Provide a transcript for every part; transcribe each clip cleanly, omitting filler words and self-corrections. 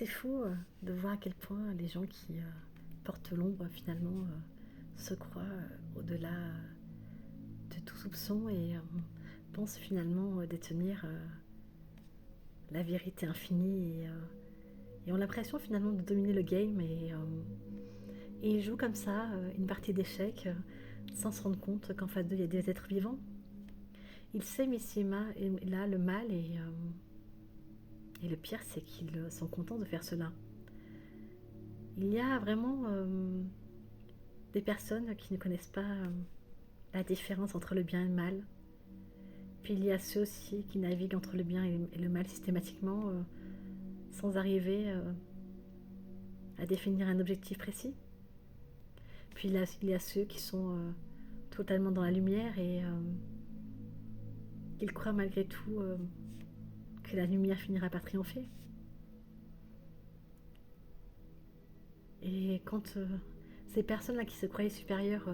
C'est fou de voir à quel point les gens qui portent l'ombre finalement se croient au-delà de tout soupçon et pensent finalement détenir la vérité infinie et ont l'impression finalement de dominer le game et ils jouent comme ça une partie d'échecs sans se rendre compte qu'en face d'eux il y a des êtres vivants. Ils s'aiment ici et là le mal et le pire c'est qu'ils sont contents de faire cela. Il y a vraiment des personnes qui ne connaissent pas la différence entre le bien et le mal. Puis il y a ceux aussi qui naviguent entre le bien et le mal systématiquement sans arriver à définir un objectif précis. Puis il y a ceux qui sont totalement dans la lumière et ils croient malgré tout que la lumière finira par triompher. Et quand ces personnes-là qui se croyaient supérieures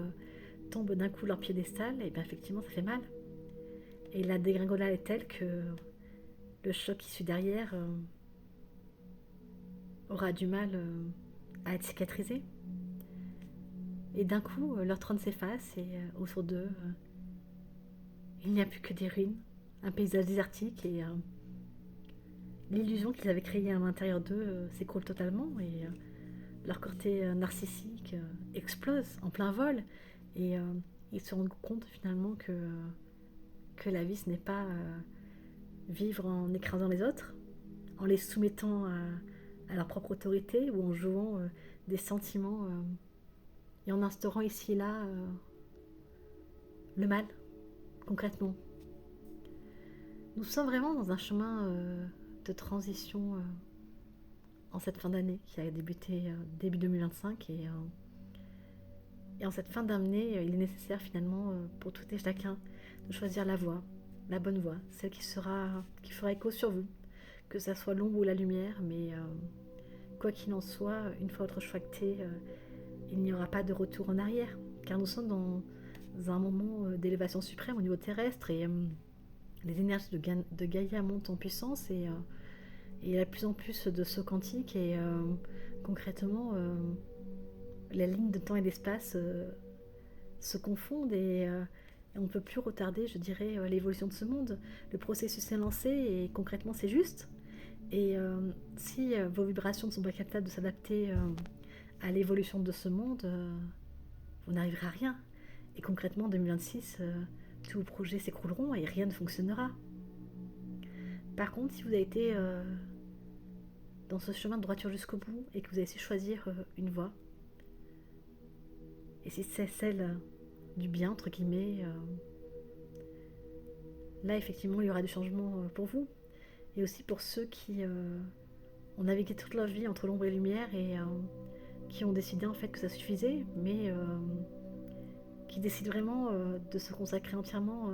tombent d'un coup de leur piédestal, et bien effectivement ça fait mal. Et la dégringolade est telle que le choc qui suit derrière aura du mal à être cicatrisé. Et d'un coup, leur trône s'efface et autour d'eux, il n'y a plus que des ruines, un paysage désertique et l'illusion qu'ils avaient créée à l'intérieur d'eux s'écroule totalement et leur côté narcissique explose en plein vol et ils se rendent compte finalement que la vie ce n'est pas vivre en écrasant les autres, en les soumettant à leur propre autorité ou en jouant des sentiments et en instaurant ici et là le mal, concrètement. Nous sommes vraiment dans un chemin de transition en cette fin d'année qui a débuté début 2025 et en cette fin d'année, il est nécessaire finalement pour tout et chacun de choisir la voie, la bonne voie, celle qui fera écho sur vous, que ça soit l'ombre ou la lumière, mais quoi qu'il en soit, une fois votre choix acté, il n'y aura pas de retour en arrière, car nous sommes dans un moment d'élévation suprême au niveau terrestre et les énergies de Gaïa montent en puissance et il y a de plus en plus de sauts quantiques et concrètement les lignes de temps et d'espace se confondent et on ne peut plus retarder, je dirais, l'évolution de ce monde. Le processus est lancé et concrètement c'est juste. Et si vos vibrations ne sont pas capables de s'adapter à l'évolution de ce monde, vous n'arriverez à rien. Et concrètement, en 2026, tous vos projets s'écrouleront et rien ne fonctionnera. Par contre, si vous avez été dans ce chemin de droiture jusqu'au bout et que vous avez su choisir une voie, et si c'est celle du bien, entre guillemets, là, effectivement, il y aura du changement pour vous. Et aussi pour ceux qui ont navigué toute leur vie entre l'ombre et la lumière et qui ont décidé en fait que ça suffisait, mais qui décident vraiment de se consacrer entièrement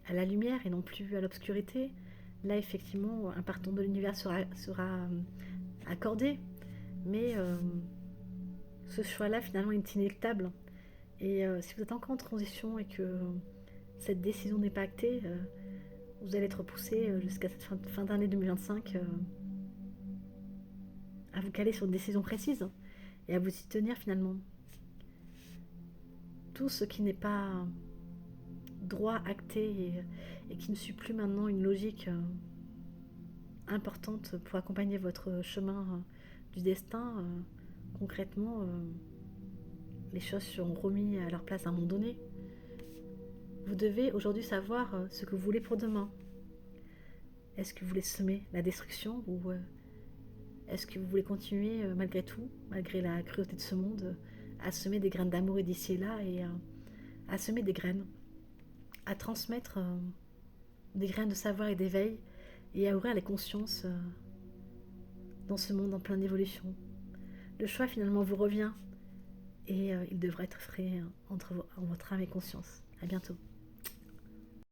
à la lumière et non plus à l'obscurité. Là, effectivement, un pardon de l'univers sera accordé, mais ce choix-là, finalement, est inéluctable. Et si vous êtes encore en transition et que cette décision n'est pas actée, vous allez être poussé jusqu'à cette fin d'année 2025 à vous caler sur une décision précise et à vous y tenir finalement. Tout ce qui n'est pas droit, acté et qui ne suit plus maintenant une logique importante pour accompagner votre chemin du destin, concrètement, les choses seront remises à leur place à un moment donné. Vous devez aujourd'hui savoir ce que vous voulez pour demain. Est-ce que vous voulez semer la destruction ou est-ce que vous voulez continuer malgré tout, malgré la cruauté de ce monde, à semer des graines d'amour et d'ici et là et à semer des graines, à transmettre des graines de savoir et d'éveil et à ouvrir les consciences dans ce monde en pleine évolution. Le choix finalement vous revient et il devra être fait entre votre âme et conscience. À bientôt.